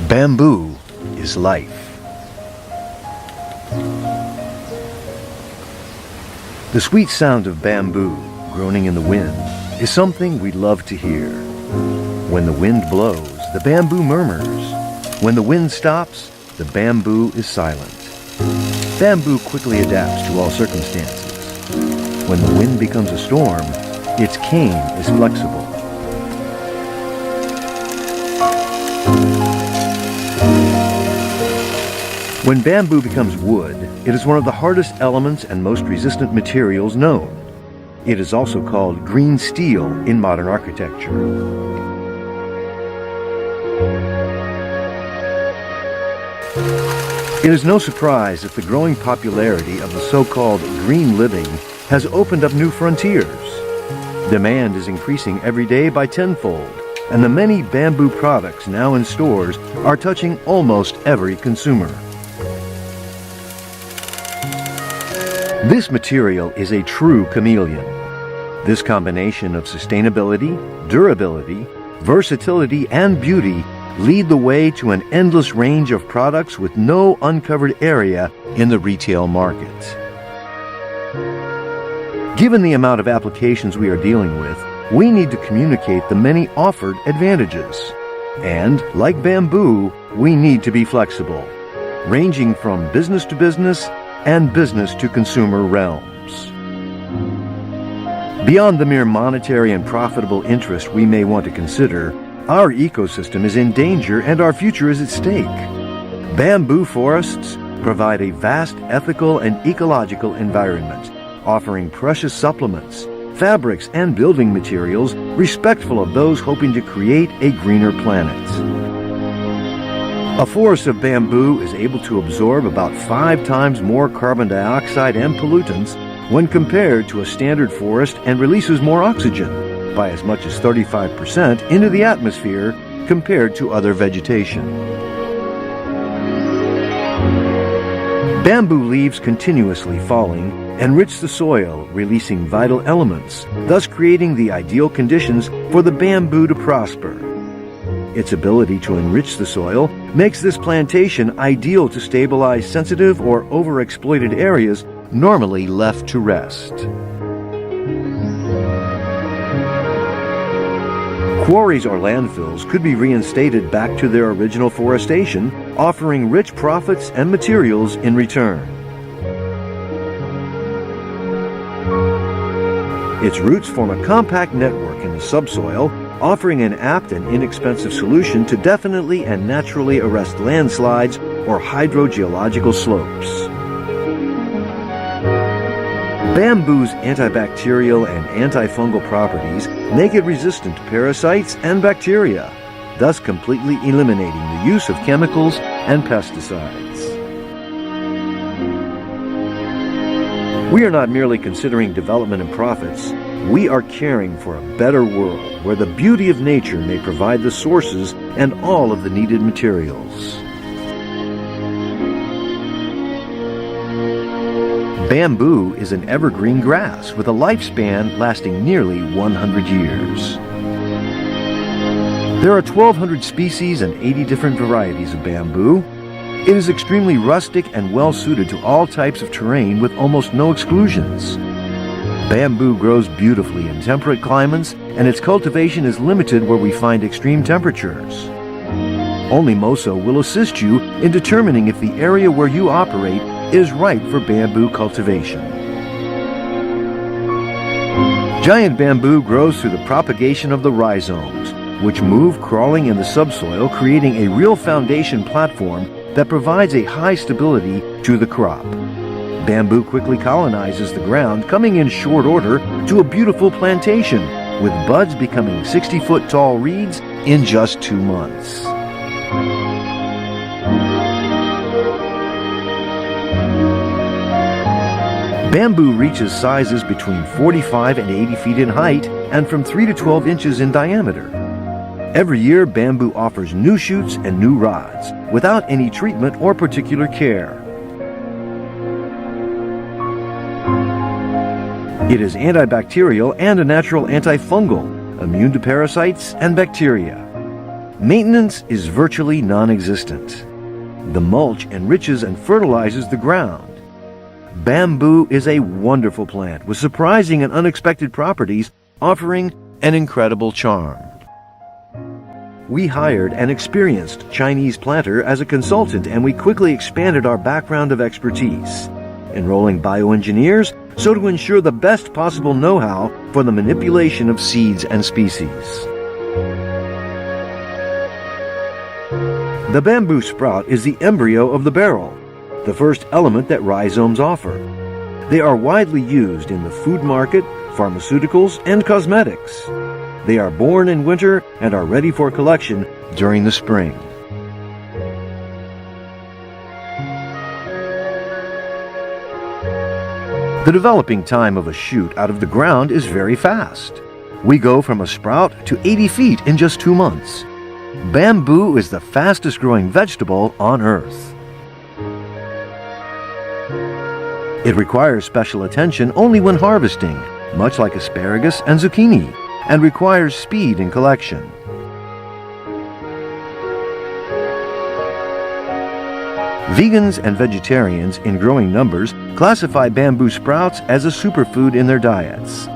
Bamboo is life. The sweet sound of bamboo groaning in the wind is something we love to hear. When the wind blows, the bamboo murmurs. When the wind stops, the bamboo is silent. Bamboo quickly adapts to all circumstances. When the wind becomes a storm, its cane is flexible. When bamboo becomes wood, it is one of the hardest elements and most resistant materials known. It is also called green steel in modern architecture. It is no surprise that the growing popularity of the so-called green living has opened up new frontiers. Demand is increasing every day by tenfold, and the many bamboo products now in stores are touching almost every consumer. This material is a true chameleon. This combination of sustainability, durability, versatility, and beauty lead the way to an endless range of products with no uncovered area in the retail market. Given the amount of applications we are dealing with, we need to communicate the many offered advantages. And, like bamboo, we need to be flexible, ranging from business to business and business to consumer realms. Beyond the mere monetary and profitable interest we may want to consider, our ecosystem is in danger and our future is at stake. Bamboo forests provide a vast ethical and ecological environment, offering precious supplements, fabrics, and building materials respectful of those hoping to create a greener planet. A forest of bamboo is able to absorb about 5 times more carbon dioxide and pollutants when compared to a standard forest and releases more oxygen, by as much as 35% into the atmosphere compared to other vegetation. Bamboo leaves continuously falling enrich the soil, releasing vital elements, thus creating the ideal conditions for the bamboo to prosper. Its ability to enrich the soil makes this plantation ideal to stabilize sensitive or overexploited areas normally left to rest. Quarries or landfills could be reinstated back to their original forestation, offering rich profits and materials in return. Its roots form a compact network in the subsoil, offering an apt and inexpensive solution to definitely and naturally arrest landslides or hydrogeological slopes. Bamboo's antibacterial and antifungal properties make it resistant to parasites and bacteria, thus completely eliminating the use of chemicals and pesticides. We are not merely considering development and profits, we are caring for a better world where the beauty of nature may provide the sources and all of the needed materials. Bamboo is an evergreen grass with a lifespan lasting nearly 100 years. There are 1,200 species and 80 different varieties of bamboo. It is extremely rustic and well suited to all types of terrain with almost no exclusions. Bamboo grows beautifully in temperate climates, and its cultivation is limited where we find extreme temperatures. OnlyMoso will assist you in determining if the area where you operate is right for bamboo cultivation. Giant bamboo grows through the propagation of the rhizomes, which move crawling in the subsoil, creating a real foundation platform that provides a high stability to the crop. Bamboo quickly colonizes the ground, coming in short order to a beautiful plantation, with buds becoming 60-foot tall reeds in just 2 months. Bamboo reaches sizes between 45 and 80 feet in height and from 3 to 12 inches in diameter. Every year, bamboo offers new shoots and new rods without any treatment or particular care. It is antibacterial and a natural antifungal, immune to parasites and bacteria. Maintenance is virtually non-existent. The mulch enriches and fertilizes the ground. Bamboo is a wonderful plant with surprising and unexpected properties, offering an incredible charm. We hired an experienced Chinese planter as a consultant, and we quickly expanded our background of expertise, enrolling bioengineers so to ensure the best possible know-how for the manipulation of seeds and species. The bamboo sprout is the embryo of the barrel, the first element that rhizomes offer. They are widely used in the food market, pharmaceuticals, and cosmetics. They are born in winter and are ready for collection during the spring. The developing time of a shoot out of the ground is very fast. We go from a sprout to 80 feet in just 2 months. Bamboo is the fastest growing vegetable on Earth. It requires special attention only when harvesting, much like asparagus and zucchini, and requires speed in collection. Vegans and vegetarians in growing numbers classify bamboo sprouts as a superfood in their diets.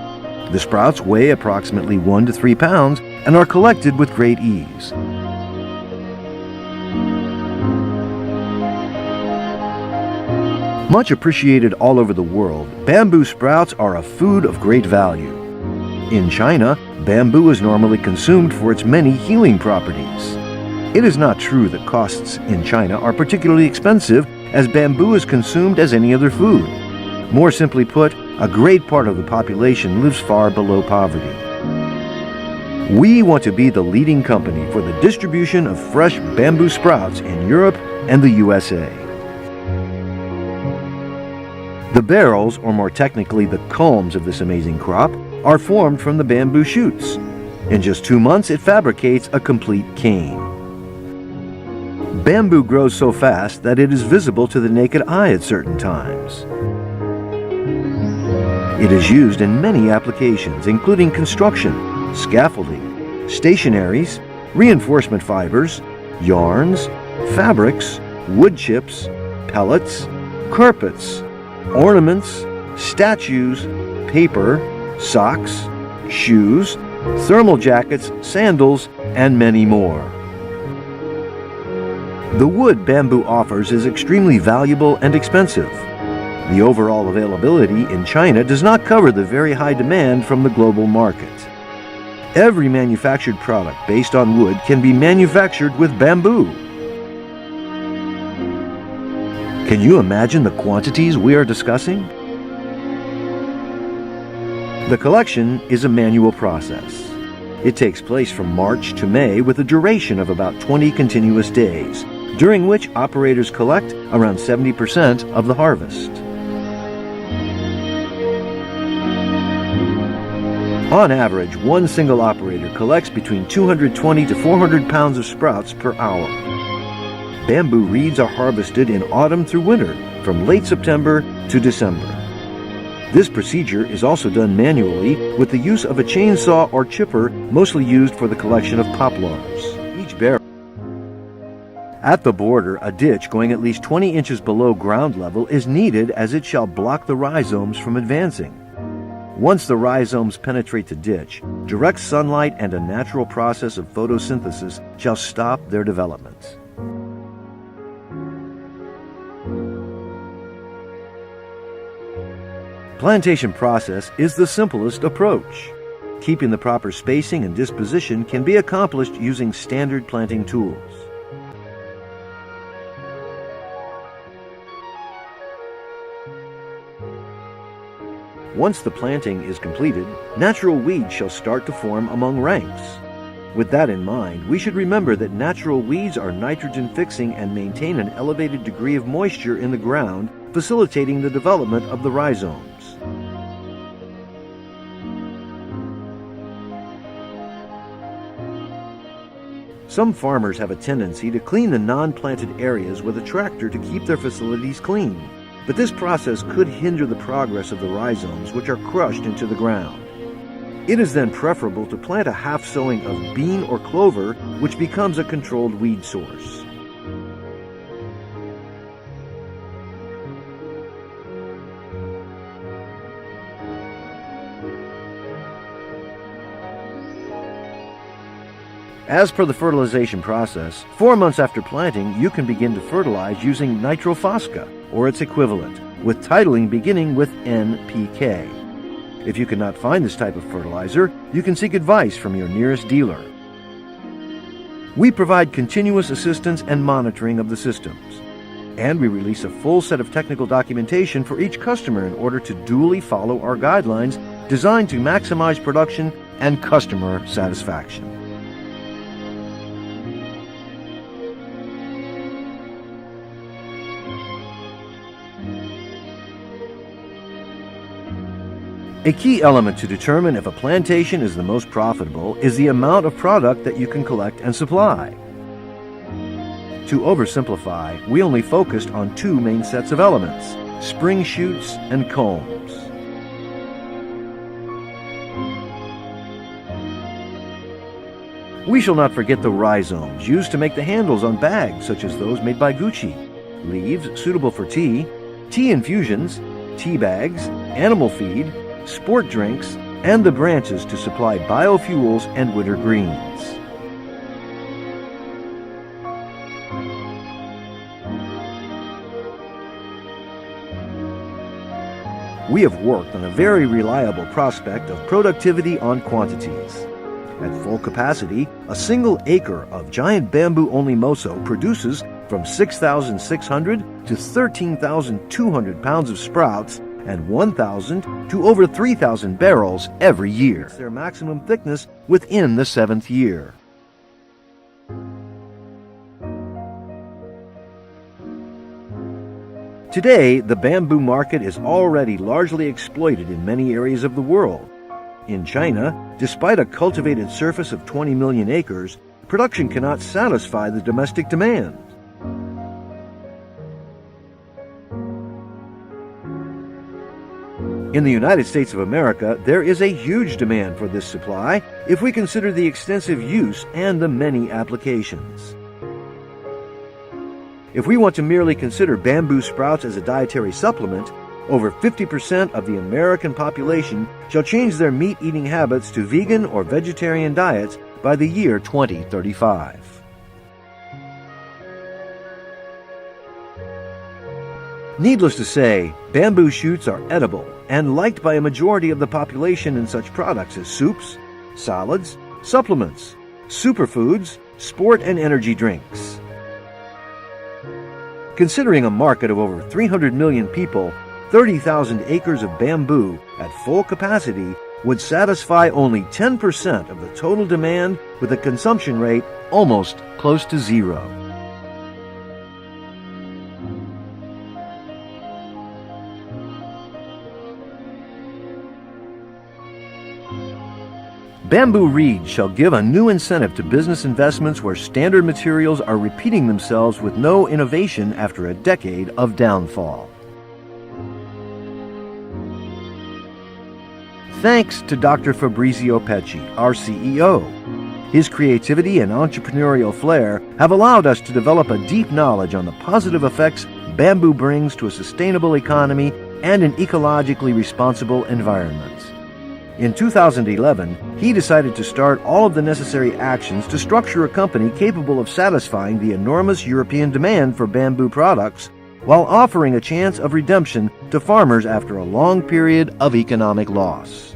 The sprouts weigh approximately 1 to 3 pounds and are collected with great ease. Much appreciated all over the world, bamboo sprouts are a food of great value. In China, bamboo is normally consumed for its many healing properties. It is not true that costs in China are particularly expensive, as bamboo is consumed as any other food. More simply put, a great part of the population lives far below poverty. We want to be the leading company for the distribution of fresh bamboo sprouts in Europe and the USA. The barrels, or more technically the culms of this amazing crop, are formed from the bamboo shoots. In just 2 months, it fabricates a complete cane. Bamboo grows so fast that it is visible to the naked eye at certain times. It is used in many applications, including construction, scaffolding, stationaries, reinforcement fibers, yarns, fabrics, wood chips, pellets, carpets, ornaments, statues, paper, socks, shoes, thermal jackets, sandals, and many more. The wood bamboo offers is extremely valuable and expensive. The overall availability in China does not cover the very high demand from the global market. Every manufactured product based on wood can be manufactured with bamboo. Can you imagine the quantities we are discussing? The collection is a manual process. It takes place from March to May with a duration of about 20 continuous days, during which operators collect around 70% of the harvest. On average, one single operator collects between 220 to 400 pounds of sprouts per hour. Bamboo reeds are harvested in autumn through winter, from late September to December. This procedure is also done manually with the use of a chainsaw or chipper, mostly used for the collection of poplars. Each barrel. At the border, a ditch going at least 20 inches below ground level is needed, as it shall block the rhizomes from advancing. Once the rhizomes penetrate the ditch, direct sunlight and a natural process of photosynthesis shall stop their development. Plantation process is the simplest approach. Keeping the proper spacing and disposition can be accomplished using standard planting tools. Once the planting is completed, natural weeds shall start to form among ranks. With that in mind, we should remember that natural weeds are nitrogen-fixing and maintain an elevated degree of moisture in the ground, facilitating the development of the rhizomes. Some farmers have a tendency to clean the non-planted areas with a tractor to keep their facilities clean. But this process could hinder the progress of the rhizomes, which are crushed into the ground. It is then preferable to plant a half sowing of bean or clover, which becomes a controlled weed source. As per the fertilization process, 4 months after planting, you can begin to fertilize using nitrofosca, or its equivalent, with titling beginning with NPK. If you cannot find this type of fertilizer, you can seek advice from your nearest dealer. We provide continuous assistance and monitoring of the systems, and we release a full set of technical documentation for each customer in order to duly follow our guidelines designed to maximize production and customer satisfaction. A key element to determine if a plantation is the most profitable is the amount of product that you can collect and supply. To oversimplify, we only focused on 2 main sets of elements: spring shoots and combs. We shall not forget the rhizomes used to make the handles on bags such as those made by Gucci, leaves suitable for tea infusions, tea bags, animal feed, sport drinks, and the branches to supply biofuels and winter greens. We have worked on a very reliable prospect of productivity on quantities. At full capacity, a single acre of giant bamboo OnlyMoso produces from 6,600 to 13,200 pounds of sprouts and 1,000 to over 3,000 barrels every year. Their maximum thickness within the 7th year. Today, the bamboo market is already largely exploited in many areas of the world. In China, despite a cultivated surface of 20 million acres, production cannot satisfy the domestic demand. In the United States of America, there is a huge demand for this supply if we consider the extensive use and the many applications. If we want to merely consider bamboo sprouts as a dietary supplement, over 50% of the American population shall change their meat-eating habits to vegan or vegetarian diets by the year 2035. Needless to say, bamboo shoots are edible and liked by a majority of the population in such products as soups, salads, supplements, superfoods, sport and energy drinks. Considering a market of over 300 million people, 30,000 acres of bamboo at full capacity would satisfy only 10% of the total demand with a consumption rate almost close to zero. Bamboo reed shall give a new incentive to business investments where standard materials are repeating themselves with no innovation after a decade of downfall. Thanks to Dr. Fabrizio Pecci, our CEO. His creativity and entrepreneurial flair have allowed us to develop a deep knowledge on the positive effects bamboo brings to a sustainable economy and an ecologically responsible environment. In 2011, he decided to start all of the necessary actions to structure a company capable of satisfying the enormous European demand for bamboo products while offering a chance of redemption to farmers after a long period of economic loss.